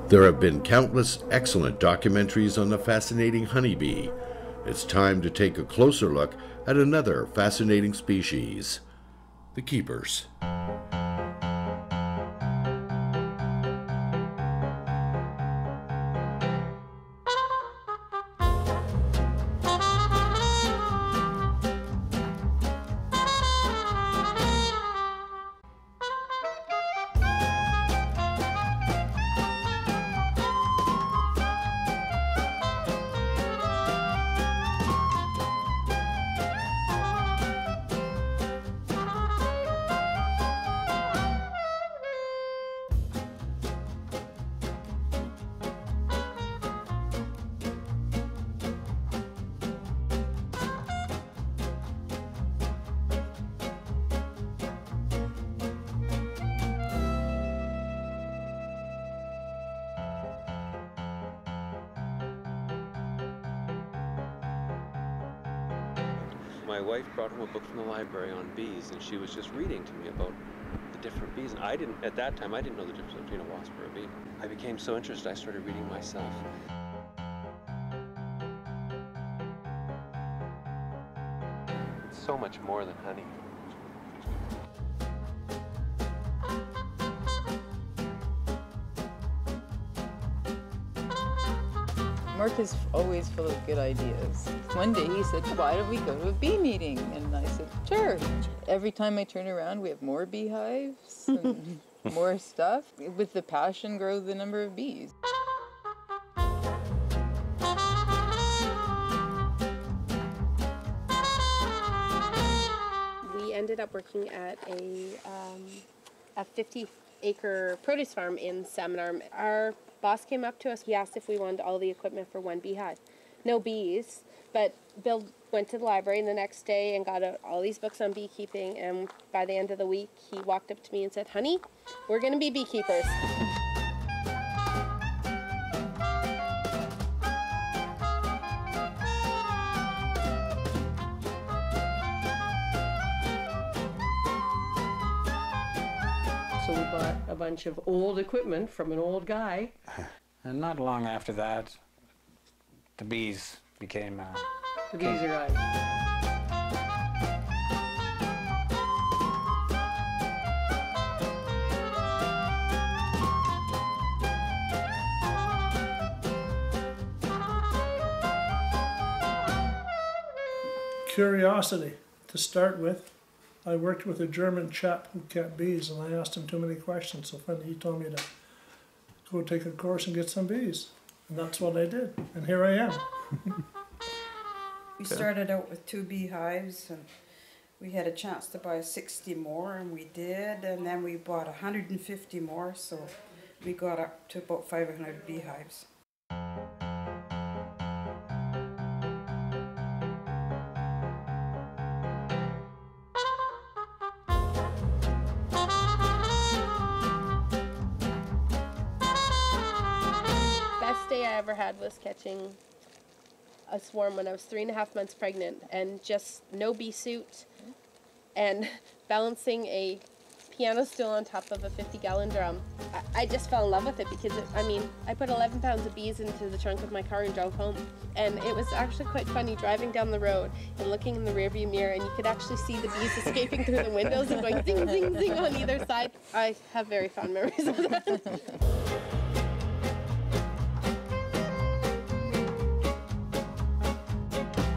There have been countless excellent documentaries on the fascinating honeybee. It's time to take a closer look at another fascinating species, the keepers. My wife brought home a book from the library on bees, and she was just reading to me about the different bees. And I didn't, at that time, I didn't know the difference between a wasp or a bee. I became so interested, I started reading myself. It's so much more than honey. Mark is always full of good ideas. One day he said, why don't we go to a bee meeting? And I said, sure. Every time I turn around, we have more beehives and more stuff. With the passion grows the number of bees. We ended up working at a 50-acre produce farm in Salmon Arm. Our boss came up to us. He asked if we wanted all the equipment for one beehive. No bees, but Bill went to the library the next day and got out all these books on beekeeping, and by the end of the week he walked up to me and said, honey, we're going to be beekeepers. So we bought a bunch of old equipment from an old guy. And not long after that, the bees became... The bees arrived. Curiosity, to start with. I worked with a German chap who kept bees, and I asked him too many questions, so finally he told me to go take a course and get some bees. And that's what I did, and here I am. We started out with 2 beehives, and we had a chance to buy 60 more, and we did, and then we bought 150 more, so we got up to about 500 beehives. Best day I ever had was catching a swarm when I was 3.5 months pregnant, and just no bee suit and balancing a piano stool on top of a 50-gallon drum. I just fell in love with it because, I put 11 pounds of bees into the trunk of my car and drove home. And it was actually quite funny driving down the road and looking in the rearview mirror, and you could actually see the bees escaping through the windows and going zing, zing, zing on either side. I have very fond memories of that.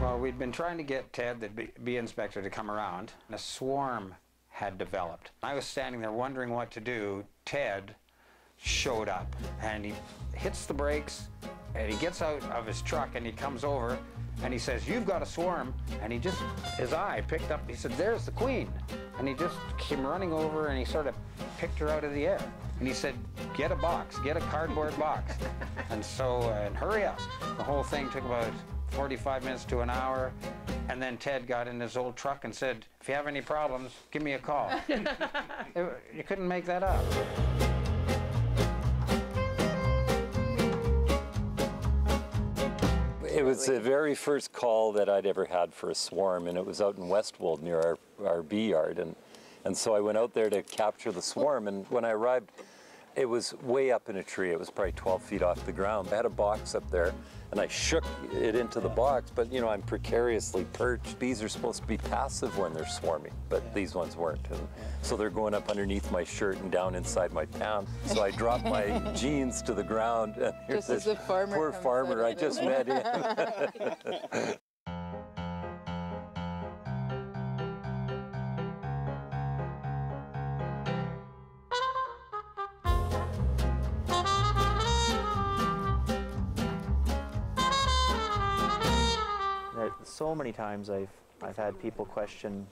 Well, we'd been trying to get Ted, the bee inspector, to come around, and a swarm had developed. I was standing there wondering what to do. Ted showed up, and he hits the brakes, and he gets out of his truck, and he comes over, and he says, you've got a swarm, and his eye picked up, he said, there's the queen. And he just came running over, and he sort of picked her out of the air. And he said, get a box, get a cardboard box. And so, and hurry up. The whole thing took about 45 minutes to an hour, and then Ted got in his old truck and said, if you have any problems, give me a call. You couldn't make that up. It was the very first call that I'd ever had for a swarm, and it was out in Westwold near our bee yard. And so I went out there to capture the swarm, and when I arrived, It was way up in a tree. It was probably 12 feet off the ground. I had a box up there, and I shook it into the box, but you know, I'm precariously perched. Bees are supposed to be passive when they're swarming, but these ones weren't. And so they're going up underneath my shirt and down inside my pants. So I dropped my jeans to the ground, and here's Just as this a farmer poor comes farmer out I of just it. met in. So many times I've had people question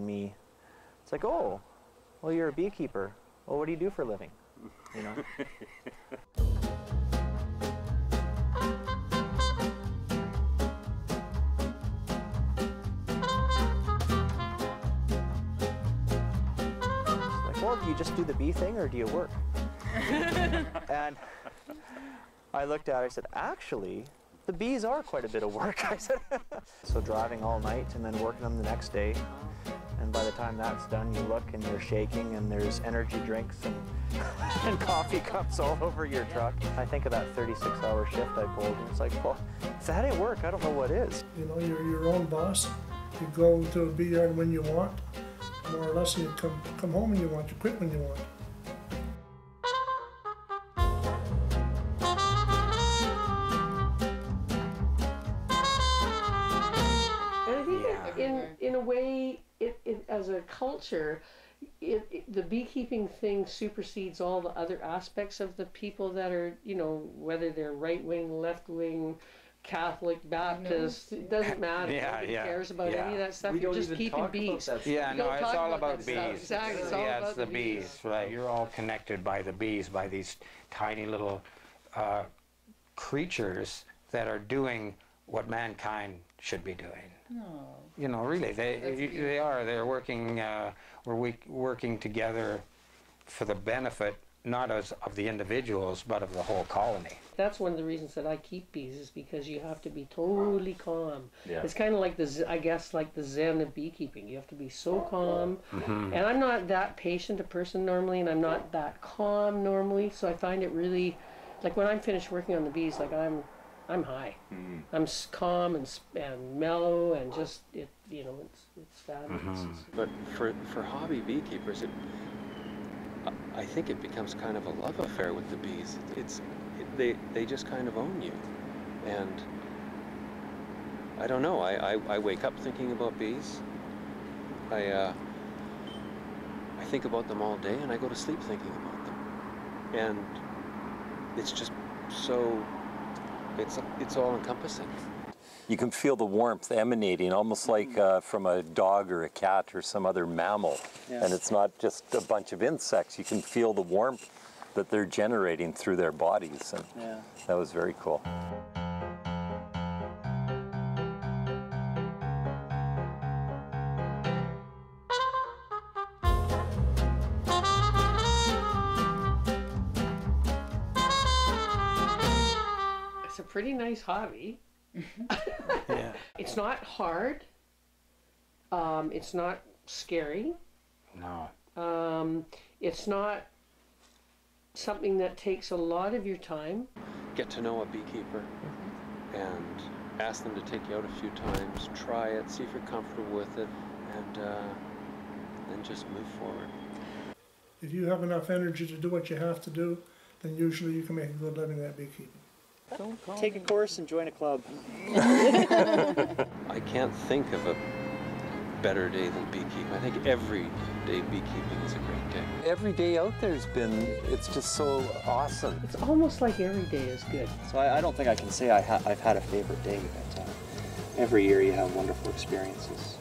me. It's like, oh, well, you're a beekeeper. Well, what do you do for a living? You know. It's like, well, do you just do the bee thing or do you work? And I looked at her, I said, actually, the bees are quite a bit of work, I said. So driving all night and then working them the next day. And by the time that's done, you look and you're shaking and there's energy drinks and coffee cups all over your truck. I think of that 36-hour shift I pulled, and it's like, well, if that ain't work, I don't know what is. You know, you're your own boss. You go to a bee yard when you want, more or less, and you come home when you want. You quit when you want. In a way, as a culture, the beekeeping thing supersedes all the other aspects of the people that are, you know, whether they're right-wing, left-wing, Catholic, Baptist, it doesn't matter. Nobody cares about any of that stuff. You're just keeping bees. Yeah, no, it's all about bees. Exactly, it's all about it's the bees, right? You're all connected by the bees, by these tiny little creatures that are doing what mankind should be doing. No. You know, really, they are. They're working. We're working together for the benefit not of the individuals, but of the whole colony. That's one of the reasons that I keep bees, is because you have to be totally calm. Yeah. It's kind of like I guess like the zen of beekeeping. You have to be so calm. And I'm not that patient a person normally, and I'm not that calm normally. So I find it really, like when I'm finished working on the bees, like I'm high. I'm calm and mellow, and just you know, it's fabulous. But for hobby beekeepers, I think it becomes kind of a love affair with the bees. They just kind of own you, and I don't know. I wake up thinking about bees. I think about them all day, and I go to sleep thinking about them, and it's just so. It's all encompassing. You can feel the warmth emanating, almost like from a dog or a cat or some other mammal. Yes. And it's not just a bunch of insects. You can feel the warmth that they're generating through their bodies. And that was very cool. It's a pretty nice hobby. Yeah. It's not hard. It's not scary. No. It's not something that takes a lot of your time. Get to know a beekeeper and ask them to take you out a few times, try it, see if you're comfortable with it, and then just move forward. If you have enough energy to do what you have to do, then usually you can make a good living at beekeeping. Take a course and join a club. I can't think of a better day than beekeeping. I think every day beekeeping is a great day. Every day out there's been, it's just so awesome. It's almost like every day is good. So I don't think I can say I've had a favorite day, but every year you have wonderful experiences.